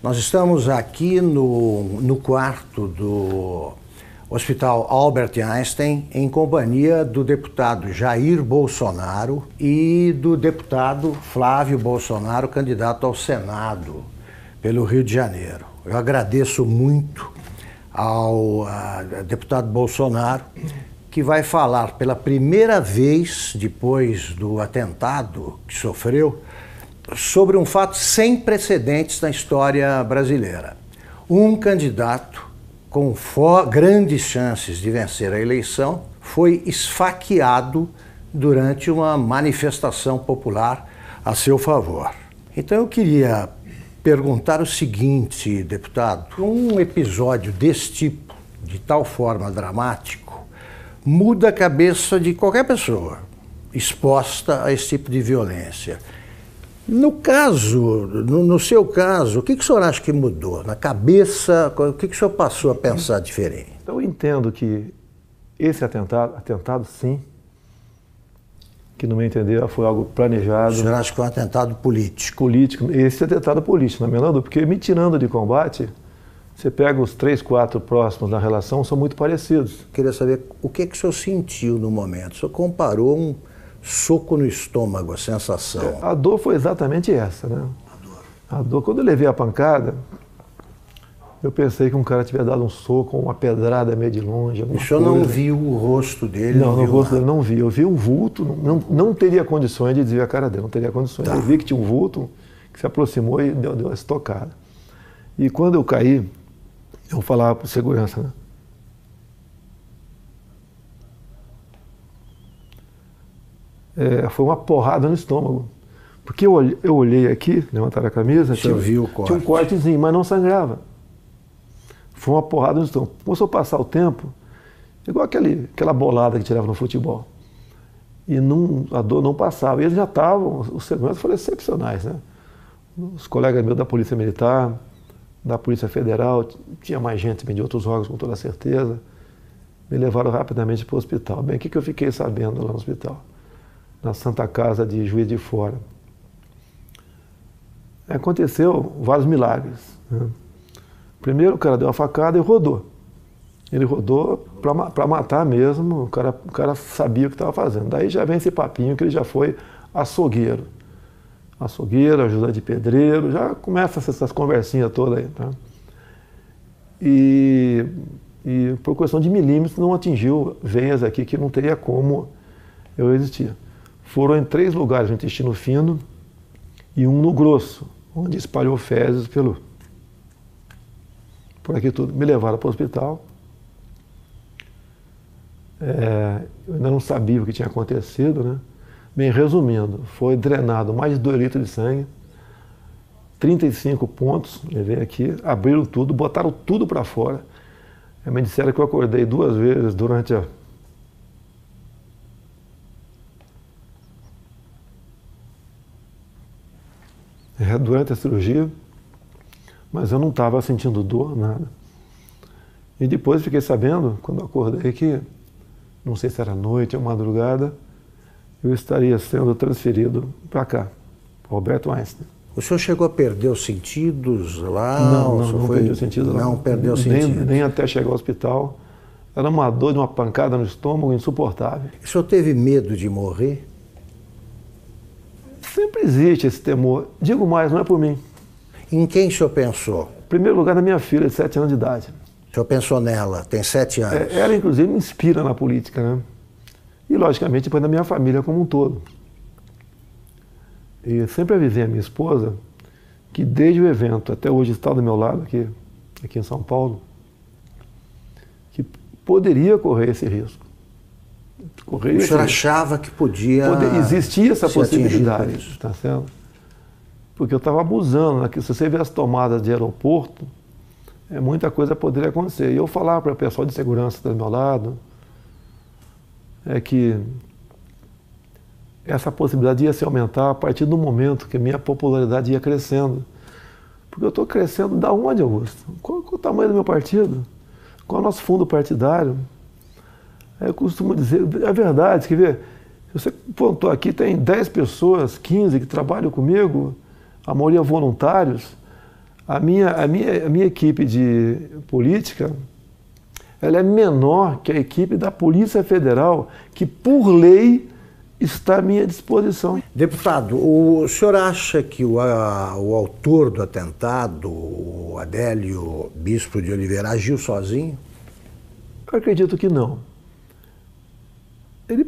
Nós estamos aqui no quarto do Hospital Albert Einstein, em companhia do deputado Jair Bolsonaro e do deputado Flávio Bolsonaro, candidato ao Senado pelo Rio de Janeiro. Eu agradeço muito ao deputado Bolsonaro, que vai falar pela primeira vez, depois do atentado que sofreu, sobre um fato sem precedentes na história brasileira. Um candidato com grandes chances de vencer a eleição foi esfaqueado durante uma manifestação popular a seu favor. Então eu queria perguntar o seguinte, deputado: um episódio desse tipo, de tal forma dramático, muda a cabeça de qualquer pessoa exposta a esse tipo de violência. No seu caso, o que o senhor acha que mudou? Na cabeça, o que o senhor passou a pensar diferente? Eu entendo que esse atentado sim, que no meu entender foi algo planejado. O senhor acha que é um atentado político? Político, esse atentado político, na menor dúvida, porque me tirando de combate, você pega os 3, 4 próximos da relação, são muito parecidos. Queria saber o que o senhor sentiu no momento. O senhor comparou um soco no estômago, a sensação. A dor foi exatamente essa, né? A dor, quando eu levei a pancada, eu pensei que um cara tivesse dado um soco, uma pedrada meio de longe. O senhor não viu o rosto dele? Não, no rosto dele não vi. Eu vi um vulto, não teria condições de desviar a cara dele, não teria condições. Tá. Eu vi que tinha um vulto que se aproximou e deu uma estocada. E quando eu caí, eu falava para o segurança, né? Foi uma porrada no estômago. Porque eu olhei aqui, levantaram a camisa, tinha um cortezinho, mas não sangrava. Foi uma porrada no estômago. Começou a passar o tempo, igual aquela bolada que tirava no futebol. E a dor não passava. E eles já estavam, os seguranças foram excepcionais, né? Os colegas meus da Polícia Militar, da Polícia Federal, tinha mais gente de outros órgãos, com toda certeza. Me levaram rapidamente para o hospital. Bem, o que eu fiquei sabendo lá no hospital? Na Santa Casa de Juiz de Fora. Aconteceu vários milagres, né? Primeiro, o cara deu uma facada e rodou. Ele rodou para matar mesmo, o cara sabia o que estava fazendo. Daí já vem esse papinho que ele já foi açougueiro. Açougueiro, ajuda de pedreiro, já começa essas conversinhas todas aí. Tá? E por questão de milímetros não atingiu veias aqui que não teria como eu resistir. Foram em 3 lugares no intestino fino e um no grosso, onde espalhou fezes por aqui tudo. Me levaram para o hospital. Eu ainda não sabia o que tinha acontecido, né? Bem, resumindo, foi drenado mais de 2 litros de sangue, 35 pontos, levei aqui, abriram tudo, botaram tudo para fora. Me disseram que eu acordei 2 vezes durante a cirurgia, mas eu não estava sentindo dor, nada. E depois fiquei sabendo, quando eu acordei, que, não sei se era noite ou madrugada, eu estaria sendo transferido para cá, para Alberto Einstein. O senhor chegou a perder os sentidos lá? Não perdi os sentidos lá. Não perdeu os sentidos? Nem até chegar ao hospital. Era uma dor de uma pancada no estômago insuportável. O senhor teve medo de morrer? Sempre existe esse temor. Digo mais, não é por mim. Em quem o senhor pensou? Em primeiro lugar, na minha filha, de 7 anos de idade. O senhor pensou nela, tem 7 anos. Ela, inclusive, me inspira na política, né? E, logicamente, depois da minha família como um todo. E sempre avisei a minha esposa que, desde o evento até hoje, está do meu lado, aqui em São Paulo, que poderia correr esse risco. O senhor achava que podia... Existia essa possibilidade, tá certo? Porque eu estava abusando, né? Que se você vê as tomadas de aeroporto, muita coisa poderia acontecer. E eu falava para o pessoal de segurança do meu lado, que essa possibilidade ia se aumentar a partir do momento que a minha popularidade ia crescendo. Porque eu estou crescendo da onde, Augusto? Qual é o tamanho do meu partido? Qual é o nosso fundo partidário? Eu costumo dizer, é verdade, quer ver? Você pontou aqui, tem 10 pessoas, 15 que trabalham comigo, a maioria voluntários. A minha equipe de política, ela é menor que a equipe da Polícia Federal, que por lei está à minha disposição. Deputado, o senhor acha que o autor do atentado, o Adélio Bispo de Oliveira, agiu sozinho? Eu acredito que não. Ele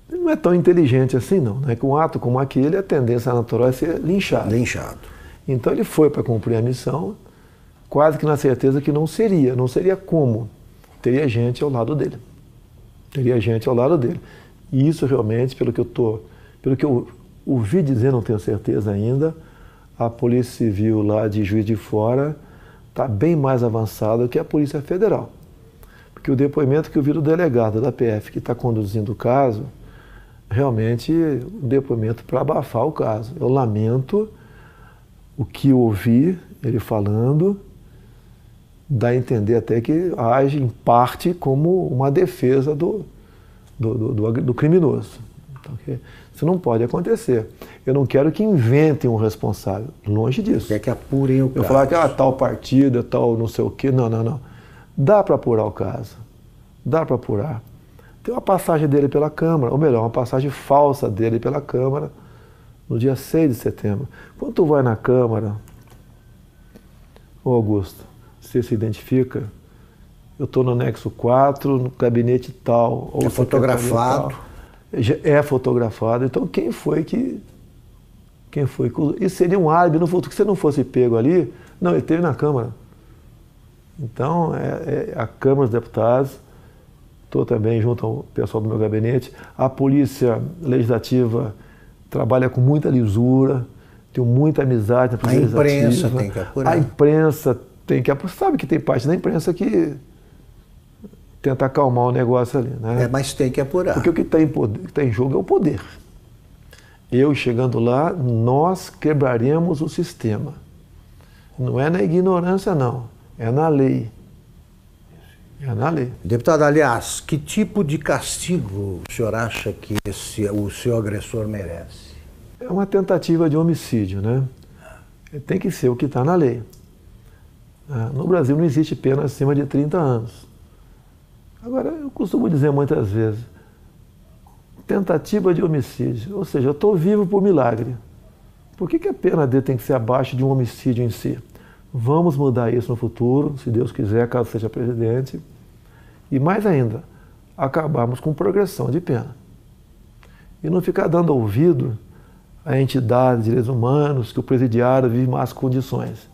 não é tão inteligente assim, não. Né? Com um ato como aquele, a tendência natural é ser linchado. Então ele foi para cumprir a missão, quase que na certeza que não seria como. Teria gente ao lado dele. E isso realmente, pelo que eu ouvi dizer, não tenho certeza ainda, a Polícia Civil lá de Juiz de Fora está bem mais avançada que a Polícia Federal. Porque o depoimento que eu vi do delegado da PF que está conduzindo o caso, realmente um depoimento para abafar o caso. Eu lamento o que eu ouvi ele falando, dá a entender até que age em parte como uma defesa do criminoso. Então, isso não pode acontecer. Eu não quero que inventem um responsável, longe disso. Quer que apurem o caso. Eu falar que tal partida, tal não sei o quê, não. Dá para apurar o caso, dá para apurar. Tem uma passagem dele pela Câmara, ou melhor, uma passagem falsa dele pela Câmara, no dia 6 de setembro. Quando tu vai na Câmara, ô Augusto, você se identifica, eu estou no anexo 4, no gabinete tal. Ou é fotografado. Tal. É fotografado. Então quem foi que... Isso seria um álibi no futuro, que se não fosse pego ali, não, ele esteve na Câmara. Então, a Câmara dos Deputados, estou também junto ao pessoal do meu gabinete, a Polícia Legislativa trabalha com muita lisura, tenho muita amizade na Polícia Legislativa. A imprensa tem que apurar. A imprensa tem que apurar. Sabe que tem parte da imprensa que tenta acalmar o negócio ali, né? Mas tem que apurar. Porque o que está em jogo é o poder. Eu chegando lá, nós quebraremos o sistema. Não é na ignorância, não. É na lei. É na lei. Deputado, aliás, que tipo de castigo o senhor acha que o seu agressor merece? É uma tentativa de homicídio, né? Tem que ser o que está na lei. No Brasil não existe pena acima de 30 anos. Agora, eu costumo dizer muitas vezes, tentativa de homicídio, ou seja, eu estou vivo por milagre. Por que a pena dele tem que ser abaixo de um homicídio em si? Vamos mudar isso no futuro, se Deus quiser, caso seja presidente. E mais ainda, acabarmos com progressão de pena. E não ficar dando ouvido a entidades de direitos humanos que o presidiário vive em más condições.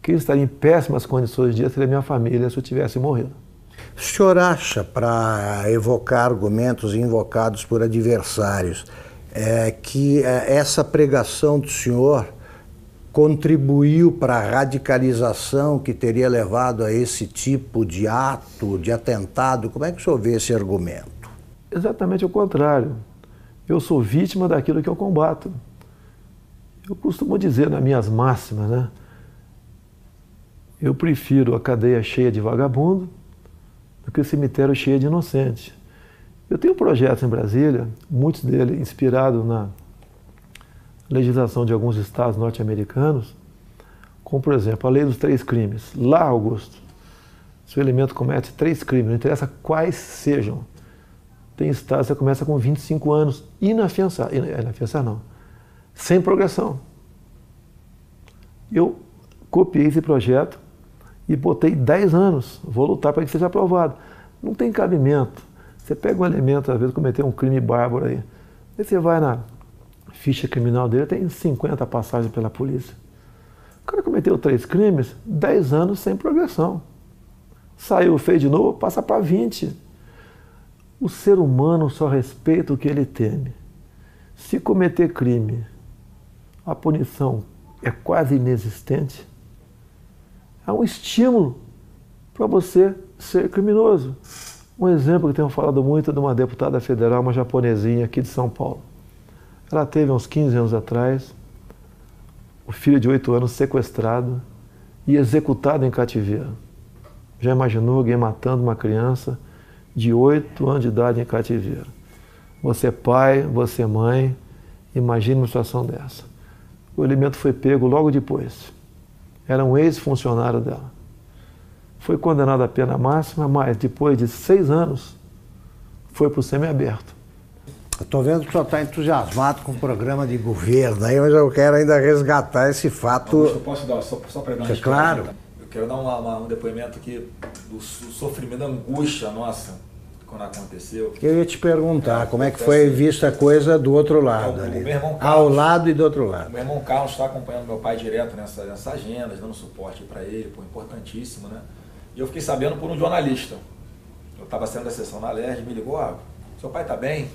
Quem estaria em péssimas condições de dia seria minha família se eu tivesse morrido. O senhor acha, para evocar argumentos invocados por adversários, que essa pregação do senhor contribuiu para a radicalização que teria levado a esse tipo de ato, de atentado? Como é que o senhor vê esse argumento? Exatamente o contrário. Eu sou vítima daquilo que eu combato. Eu costumo dizer nas minhas máximas, né? Eu prefiro a cadeia cheia de vagabundo do que o cemitério cheio de inocente. Eu tenho projetos em Brasília, muitos deles inspirados na legislação de alguns estados norte-americanos, como, por exemplo, a lei dos 3 crimes. Lá, Augusto, se o elemento comete 3 crimes, não interessa quais sejam, tem estados que você começa com 25 anos, inafiançado, não, sem progressão. Eu copiei esse projeto e botei 10 anos, vou lutar para que seja aprovado. Não tem cabimento. Você pega um elemento, às vezes, cometer um crime bárbaro aí você vai na ficha criminal dele, tem 50 passagens pela polícia. O cara cometeu 3 crimes, 10 anos sem progressão. Saiu, fez de novo, passa para 20. O ser humano só respeita o que ele teme. Se cometer crime, a punição é quase inexistente, há um estímulo para você ser criminoso. Um exemplo que tenho falado muito é de uma deputada federal, uma japonesinha aqui de São Paulo. Ela teve uns 15 anos atrás, o filho de 8 anos sequestrado e executado em cativeiro. Já imaginou alguém matando uma criança de 8 anos de idade em cativeiro? Você é pai, você é mãe, imagine uma situação dessa. O elemento foi pego logo depois. era um ex-funcionário dela. Foi condenado à pena máxima, mas depois de 6 anos foi para o semiaberto. Eu estou vendo que o senhor está entusiasmado com o programa de governo aí, mas eu quero ainda resgatar esse fato. Eu posso dar, só para dar uma história? Claro. Eu quero dar um depoimento aqui do sofrimento, da angústia nossa quando aconteceu. Eu ia te perguntar como é que foi vista a coisa do outro lado ali. Meu irmão Carlos, ao lado e do outro lado. Meu irmão Carlos está acompanhando meu pai direto nessa agenda, dando suporte para ele, pô, importantíssimo, né? E eu fiquei sabendo por um jornalista. Eu estava saindo da sessão na LERJ, me ligou, seu pai está bem?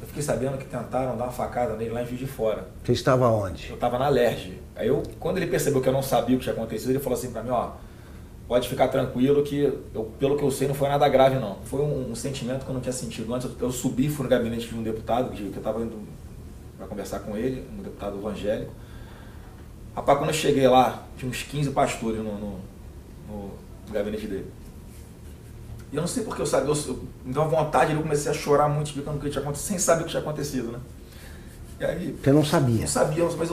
Eu fiquei sabendo que tentaram dar uma facada nele lá em Juiz de Fora. Você estava onde? Eu estava na LERJ. Aí quando ele percebeu que eu não sabia o que tinha acontecido, ele falou assim para mim, pode ficar tranquilo que, pelo que eu sei, não foi nada grave não. Foi um sentimento que eu não tinha sentido antes. Eu subi, fui no gabinete de um deputado, que eu estava indo para conversar com ele, um deputado evangélico. Rapaz, quando eu cheguei lá, tinha uns 15 pastores no gabinete dele. E eu não sei porque eu me deu uma vontade, eu comecei a chorar muito, explicando o que tinha acontecido, sem saber o que tinha acontecido, né? E aí, você não sabia? Não sabia, mas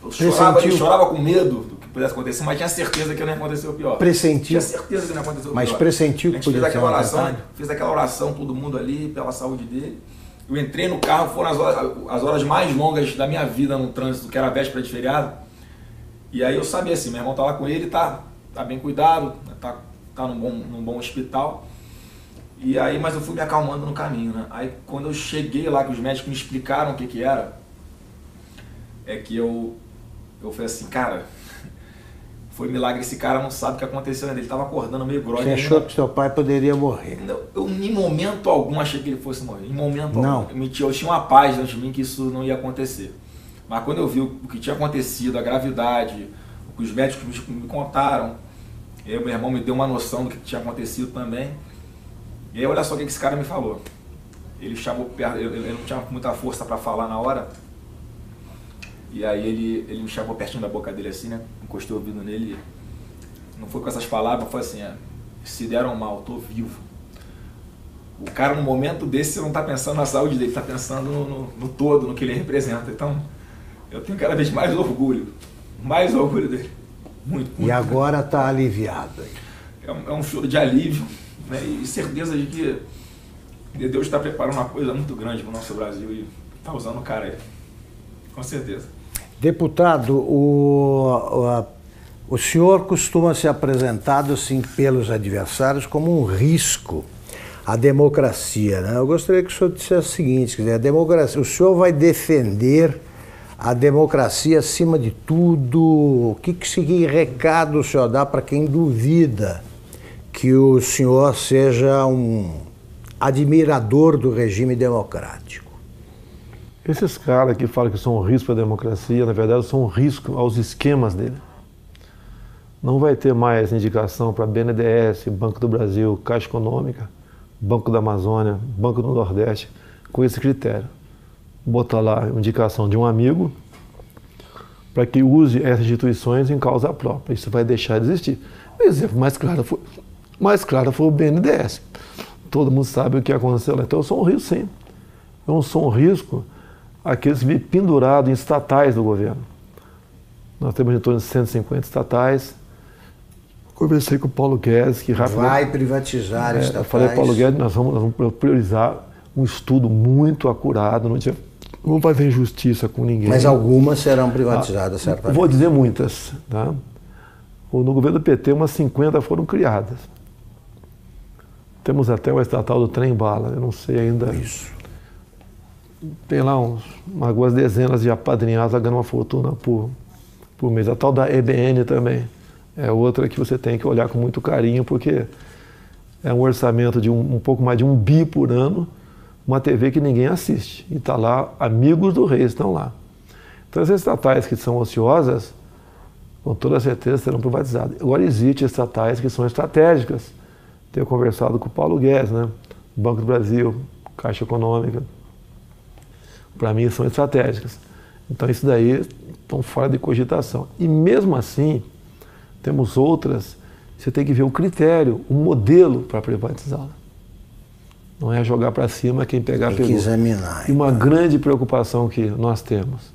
eu chorava com medo do que pudesse acontecer, mas tinha certeza que não ia acontecer o pior. Pressentiu? Tinha certeza que não ia acontecer o pior. Mas pressentiu que podia ser fiz aquela oração, todo mundo ali, pela saúde dele. Eu entrei no carro, foram as horas mais longas da minha vida no trânsito, que era a véspera de feriado. E aí eu sabia assim, meu irmão tá lá com ele, tá bem cuidado, tá num bom hospital. E aí, mas eu fui me acalmando no caminho, né? Aí quando eu cheguei lá, que os médicos me explicaram o que era, é que eu falei assim, cara, foi milagre, esse cara não sabe o que aconteceu, ele estava acordando meio grogue. Você achou que seu pai poderia morrer? Eu em momento algum achei que ele fosse morrer, em momento não. Algum. Eu tinha uma paz dentro de mim que isso não ia acontecer. Mas quando eu vi o que tinha acontecido, a gravidade, o que os médicos me contaram, e aí meu irmão me deu uma noção do que tinha acontecido também. E aí olha só o que esse cara me falou. Ele chamou perto, ele não tinha muita força para falar na hora. E aí ele me chamou pertinho da boca dele assim, né? Encostei o ouvido nele. Não foi com essas palavras, foi assim, se deram mal, tô vivo. O cara no momento desse não tá pensando na saúde dele, tá pensando no todo, no que ele representa. Então, eu tenho cada vez mais orgulho dele. Muito. E agora tá aliviado. É um choro de alívio, né? E certeza de que Deus está preparando uma coisa muito grande para o nosso Brasil e tá usando o cara aí. Com certeza. Deputado, o senhor costuma ser apresentado assim pelos adversários como um risco à democracia, né? Eu gostaria que o senhor dissesse o seguinte, quer dizer, a democracia, o senhor vai defender a democracia acima de tudo? Que recado o senhor dá para quem duvida que o senhor seja um admirador do regime democrático? Esses caras que falam que são um risco para a democracia, na verdade, são um risco aos esquemas dele. Não vai ter mais indicação para BNDES, Banco do Brasil, Caixa Econômica, Banco da Amazônia, Banco do Nordeste, com esse critério. Botar lá a indicação de um amigo para que use essas instituições em causa própria. Isso vai deixar de existir. O exemplo mais claro foi o BNDES. Todo mundo sabe o que aconteceu lá. Então eu sou um risco, sim. Eu não sou um risco àqueles que vivem pendurados em estatais do governo. Nós temos em torno de 150 estatais. Conversei com o Paulo Guedes, que rapidamente... Vai privatizar estatais. Eu falei, Paulo Guedes, nós vamos priorizar um estudo muito acurado, não vamos fazer injustiça com ninguém. Mas algumas serão privatizadas, certamente. Vou dizer muitas. Tá? No governo do PT, umas 50 foram criadas. Temos até uma estatal do trem-bala, eu não sei ainda. Isso. Tem lá algumas dezenas de apadrinhados ganhando uma fortuna por mês. A tal da EBN também é outra que você tem que olhar com muito carinho, porque é um orçamento de um pouco mais de 1 bi por ano, uma TV que ninguém assiste. E está lá, amigos do rei estão lá. Então essas estatais que são ociosas, com toda certeza serão privatizadas. Agora existem estatais que são estratégicas. Tenho conversado com o Paulo Guedes, né? Banco do Brasil, Caixa Econômica. Para mim são estratégicas. Então isso daí estão fora de cogitação. E mesmo assim, temos outras, você tem que ver o critério, o modelo para privatizá-la. Não é jogar para cima quem pegar pegou. Tem que examinar. E uma grande preocupação que nós temos.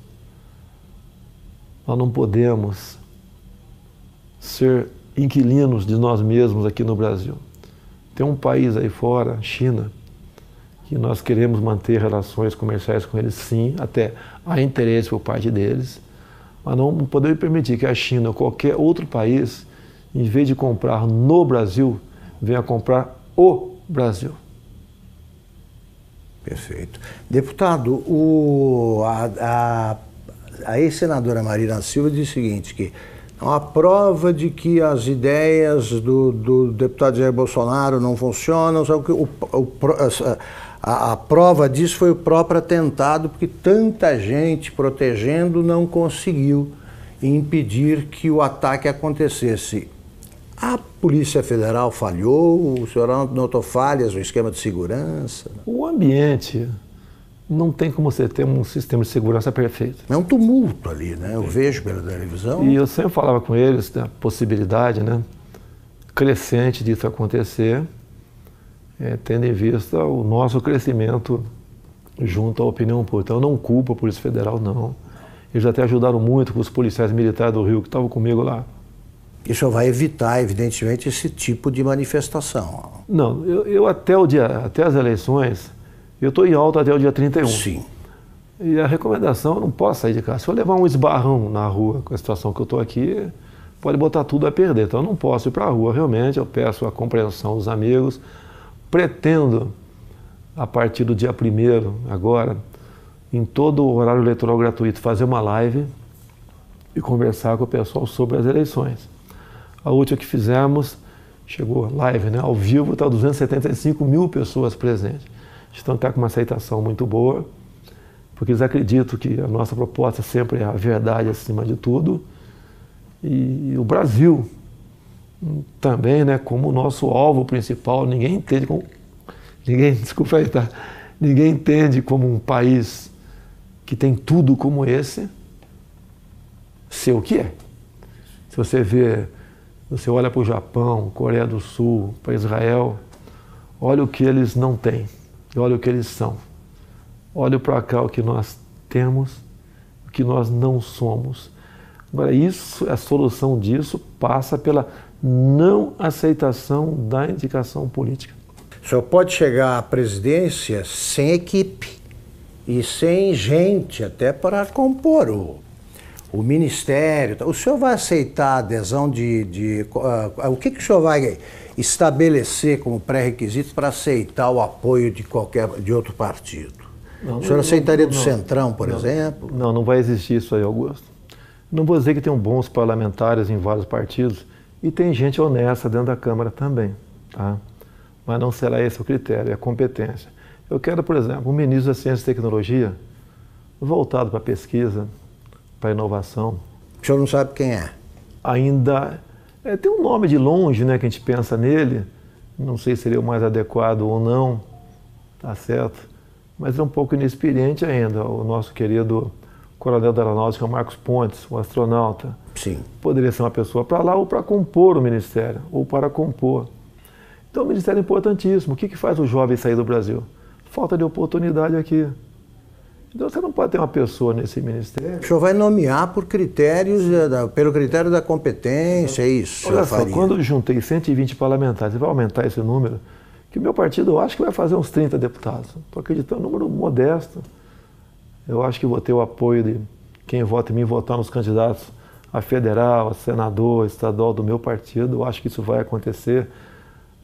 Nós não podemos ser inquilinos de nós mesmos aqui no Brasil. Tem um país aí fora, China, que nós queremos manter relações comerciais com eles, sim, até há interesse por parte deles, mas não podemos permitir que a China ou qualquer outro país, em vez de comprar no Brasil, venha comprar o Brasil. Perfeito. Deputado, a ex-senadora Marina Silva diz o seguinte, que a prova de que as ideias do deputado Jair Bolsonaro não funcionam, sabe que a prova disso foi o próprio atentado, porque tanta gente protegendo não conseguiu impedir que o ataque acontecesse. A Polícia Federal falhou? O senhor notou falhas no esquema de segurança? O ambiente não tem como você ter um sistema de segurança perfeito. É um tumulto ali, né? Eu vejo pela televisão. E eu sempre falava com eles da possibilidade, né, crescente disso acontecer, tendo em vista o nosso crescimento junto à opinião pública. Então eu não culpo a Polícia Federal, não. Eles até ajudaram muito com os policiais militares do Rio que estavam comigo lá. Isso vai evitar, evidentemente, esse tipo de manifestação. Não, eu até as eleições, eu estou em alta até o dia 31. Sim. E a recomendação, eu não posso sair de casa. Se eu levar um esbarrão na rua com a situação que eu estou aqui, pode botar tudo a perder. Então eu não posso ir para a rua, realmente. Eu peço a compreensão dos amigos. Pretendo, a partir do dia 1º, agora, em todo o horário eleitoral gratuito, fazer uma live e conversar com o pessoal sobre as eleições. A última que fizemos, chegou live, né, ao vivo, está 275 mil pessoas presentes. Então está com uma aceitação muito boa, porque eles acreditam que a nossa proposta sempre é a verdade acima de tudo. E o Brasil também, né, como o nosso alvo principal, ninguém entende como um país que tem tudo como esse, ser o que é. Se você vê, você olha para o Japão, Coreia do Sul, para Israel, olha o que eles não têm, olha o que eles são. Olha para cá o que nós temos, o que nós não somos. Agora, a solução disso passa pela não aceitação da indicação política. O senhor pode chegar à presidência sem equipe e sem gente até para compor o ministério. O senhor vai aceitar a adesão o que o senhor vai estabelecer como pré-requisito para aceitar o apoio de outro partido? O senhor aceitaria do Centrão, por exemplo? Não vai existir isso aí, Augusto. Não vou dizer que tem bons parlamentares em vários partidos e tem gente honesta dentro da Câmara também, tá? Mas não será esse o critério, é a competência. Eu quero, por exemplo, um ministro da Ciência e Tecnologia voltado para a pesquisa, para a inovação. O senhor não sabe quem é? Ainda tem um nome de longe, né, que a gente pensa nele, não sei se seria o mais adequado ou não, tá certo, mas é um pouco inexperiente ainda, o nosso querido coronel da Aeronáutica, Marcos Pontes, o astronauta. Sim. Poderia ser uma pessoa para lá ou para compor o ministério, ou para compor. Então o ministério é importantíssimo. O que faz o jovem sair do Brasil? Falta de oportunidade aqui. Então você não pode ter uma pessoa nesse ministério. O senhor vai nomear por critérios, pelo critério da competência, é isso? Olha só, quando eu juntei 120 parlamentares, vai aumentar esse número, que o meu partido eu acho que vai fazer uns 30 deputados. Estou acreditando, um número modesto. Eu acho que vou ter o apoio de quem vota em mim, votar nos candidatos a federal, a senador, a estadual do meu partido. Eu acho que isso vai acontecer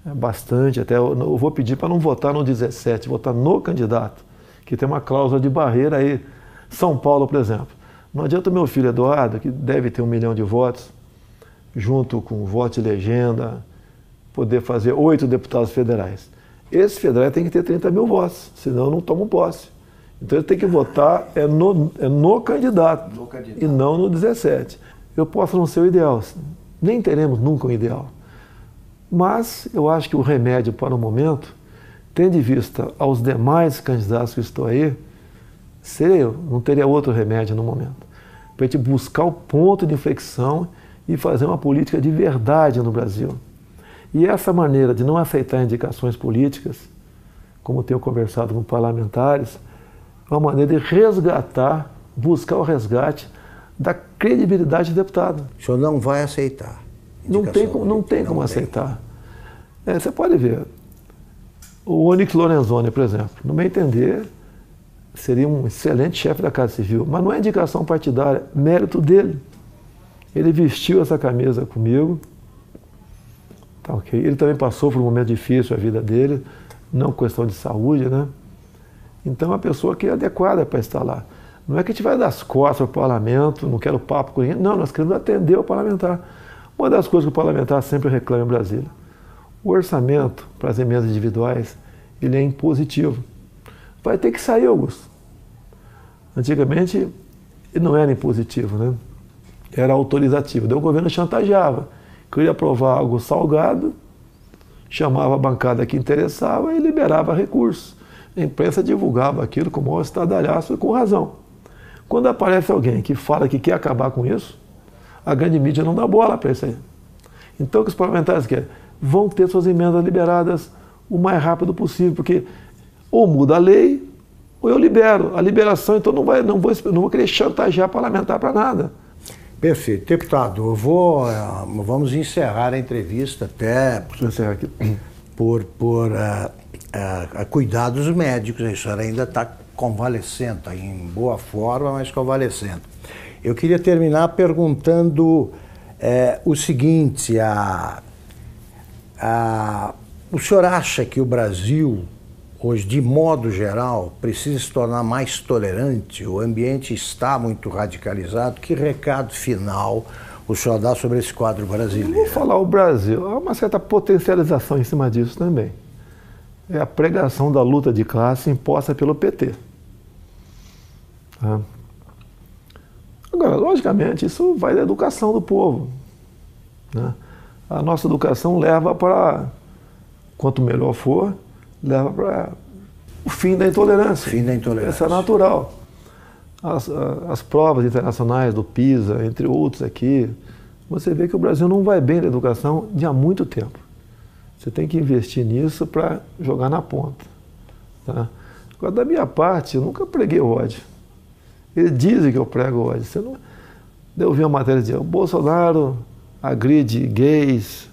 bastante. Até eu vou pedir para não votar no 17, votar no candidato, que tem uma cláusula de barreira aí. São Paulo, por exemplo. Não adianta o meu filho Eduardo, que deve ter 1 milhão de votos, junto com o voto de legenda, poder fazer 8 deputados federais. Esse federal tem que ter 30 mil votos, senão não tomam posse. Então ele tem que votar no candidato, e não no 17. Eu posso não ser o ideal, nem teremos nunca um ideal. Mas eu acho que o remédio para o momento, tendo em vista aos demais candidatos que estão aí, seria eu, não teria outro remédio no momento. Para a gente buscar o ponto de inflexão e fazer uma política de verdade no Brasil. E essa maneira de não aceitar indicações políticas, como tenho conversado com parlamentares, é uma maneira de resgatar, buscar o resgate da credibilidade do deputado. O senhor não vai aceitar. Não tem como aceitar. Você pode ver. O Onyx Lorenzoni, por exemplo, no meu entender, seria um excelente chefe da Casa Civil, mas não é indicação partidária, mérito dele. Ele vestiu essa camisa comigo, tá ok? Ele também passou por um momento difícil a vida dele, não questão de saúde, né? Então é uma pessoa que é adequada para estar lá. Não é que a gente vai dar as costas para o parlamento, não quero papo com ninguém, não, nós queremos atender o parlamentar. Uma das coisas que o parlamentar sempre reclama em Brasília, o orçamento para as emendas individuais, ele é impositivo. Vai ter que sair, Augusto. Antigamente, ele não era impositivo, né? Era autorizativo. Daí o governo chantageava. Queria aprovar algo salgado, chamava a bancada que interessava e liberava recursos. A imprensa divulgava aquilo com o maior estardalhaço e com razão. Quando aparece alguém que fala que quer acabar com isso, a grande mídia não dá bola para isso aí. Então o que os parlamentares querem? Vão ter suas emendas liberadas o mais rápido possível, porque ou muda a lei ou eu libero. A liberação, então, não vou querer chantagear parlamentar para nada. Perfeito. Deputado, vamos encerrar a entrevista até por cuidados médicos. A senhora ainda está convalescendo, está em boa forma, mas convalescendo. Eu queria terminar perguntando o seguinte, o senhor acha que o Brasil, hoje, de modo geral, precisa se tornar mais tolerante? O ambiente está muito radicalizado. Que recado final o senhor dá sobre esse quadro brasileiro? Eu vou falar o Brasil. Há uma certa potencialização em cima disso também. É a pregação da luta de classe imposta pelo PT. Tá? Agora, logicamente, isso vai da educação do povo, né? A nossa educação leva para, quanto melhor for, leva para o fim da intolerância. Fim da intolerância. Isso é natural. As provas internacionais do PISA, entre outros aqui, você vê que o Brasil não vai bem na educação de há muito tempo. Você tem que investir nisso para jogar na ponta. Tá? Agora, da minha parte, eu nunca preguei ódio. Eles dizem que eu prego ódio. Você não... Eu vi uma matéria dizendo, o Bolsonaro agride gays,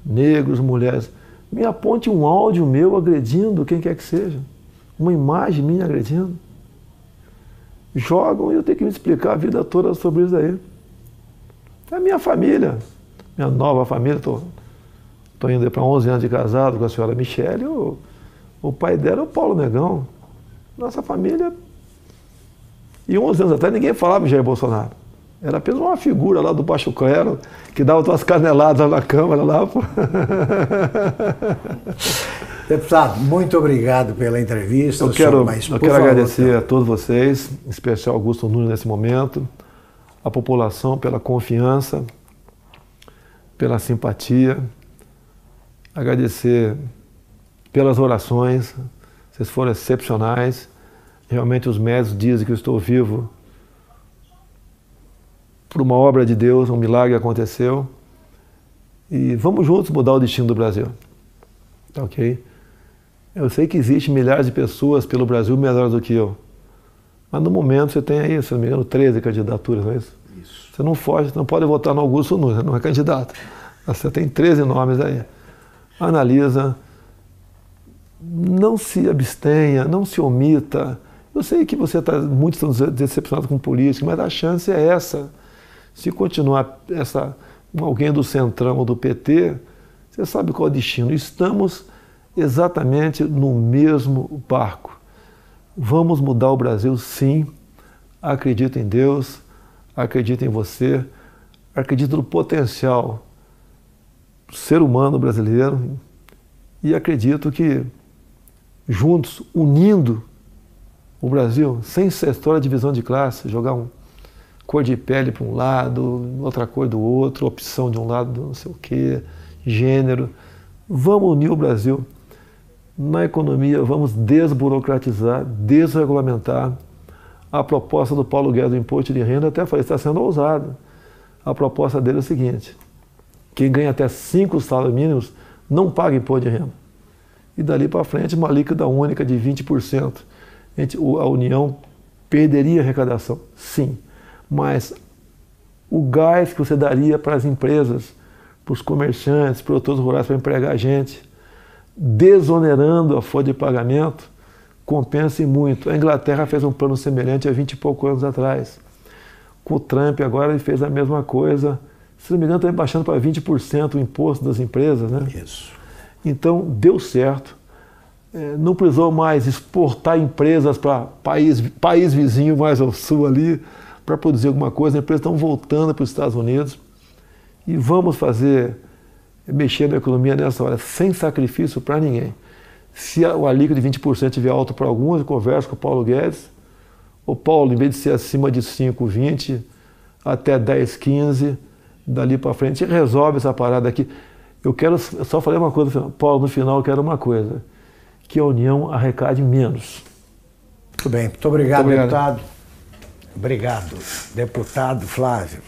negros, mulheres. Me aponte um áudio meu agredindo quem quer que seja. Uma imagem minha agredindo. Jogam e eu tenho que me explicar a vida toda sobre isso aí. É a minha família, minha nova família. Estou indo para 11 anos de casado com a senhora Michele. O pai dela é o Paulo Negão. Nossa família. E 11 anos atrás ninguém falava em Jair Bolsonaro. Era apenas uma figura lá do baixo clero que dava umas caneladas na Câmara lá. Deputado, muito obrigado pela entrevista. Eu quero agradecer a todos vocês, em especial Augusto Nunes nesse momento, a população pela confiança, pela simpatia, agradecer pelas orações, vocês foram excepcionais. Realmente os médicos dizem que eu estou vivo por uma obra de Deus, um milagre aconteceu. E vamos juntos mudar o destino do Brasil. Tá ok? Eu sei que existem milhares de pessoas pelo Brasil melhores do que eu. Mas no momento você tem aí, se não me engano, 13 candidaturas, não é isso? Isso. Você não foge, você não pode votar no Augusto Nunes, você não é candidato. Você tem 13 nomes aí. Analisa, não se abstenha, não se omita. Eu sei que você está muito decepcionado com política, mas a chance é essa. Se continuar alguém do Centrão ou do PT, você sabe qual é o destino. Estamos exatamente no mesmo barco. Vamos mudar o Brasil, sim. Acredito em Deus, acredito em você, acredito no potencial do ser humano brasileiro e acredito que juntos, unindo o Brasil, sem essa história de divisão de classe, jogar cor de pele para um lado, outra cor do outro, opção de um lado, não sei o quê, gênero. Vamos unir o Brasil. Na economia, vamos desburocratizar, desregulamentar. A proposta do Paulo Guedes do imposto de renda, até falei, está sendo ousada. A proposta dele é a seguinte: quem ganha até 5 salários mínimos não paga imposto de renda. E dali para frente, uma alíquota única de 20%. A União perderia arrecadação, sim. Mas o gás que você daria para as empresas, para os comerciantes, produtores rurais para empregar gente, desonerando a folha de pagamento, compensa muito. A Inglaterra fez um plano semelhante há 20 e poucos anos atrás. Com o Trump agora ele fez a mesma coisa. Se não me engano, está baixando para 20% o imposto das empresas, né? Isso. Então, deu certo. Não precisou mais exportar empresas para país vizinho mais ao sul ali para produzir alguma coisa. As empresas estão voltando para os Estados Unidos e vamos mexer na economia nessa hora, sem sacrifício para ninguém. Se o alíquoto de 20% estiver alto para alguns, eu converso com o Paulo Guedes. O Paulo, em vez de ser acima de 5, 20, até 10, 15, dali para frente, resolve essa parada aqui. Eu só falei uma coisa, Paulo, no final eu quero uma coisa, que a União arrecade menos. Muito bem, muito obrigado, deputado. Obrigado, deputado Flávio.